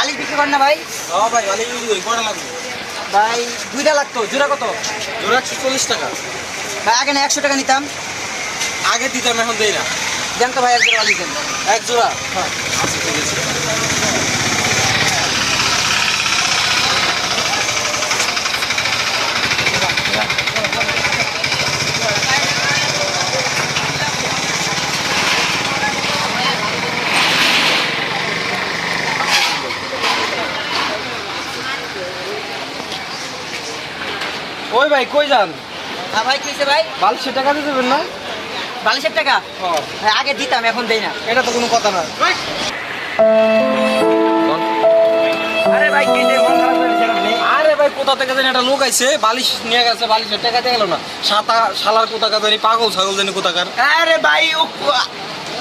বালিশ বিক্রি করেন না ভাই? হ্যাঁ ভাই বালিশ ওই কটা লাগবে ভাই 2টা লাগতো, জোড়া কত? জোড়া 140 টাকা। ভাই আগে না 100 টাকা নিতাম। আগে দিতাম এখন দেই না। দেন তো ভাই এক জোড়া বালিশ দেন। এক জোড়া? হ্যাঁ। আচ্ছা ঠিক আছে। ওই ভাই কই যান? হ্যাঁ ভাই কিসে ভাই? বালিশের টাকা দিয়ে দেবেন না? বালিশের টাকা? হ্যাঁ। ভাই আগে দিতাম, এখন দেই না। এটা তো কোনো কথা না। আরে ভাই কিসে মন খারাপ করে দিছেন আপনি? আরে ভাই কোথা থেকে জানি একটা লোক আইছে বালিশ নিয়ে গেছে, বালিশের টাকা দিয়ে গেল না। শালার কোথাকার জানি পাগল ছাগল জানি কোথাকার। আরে ভাই ও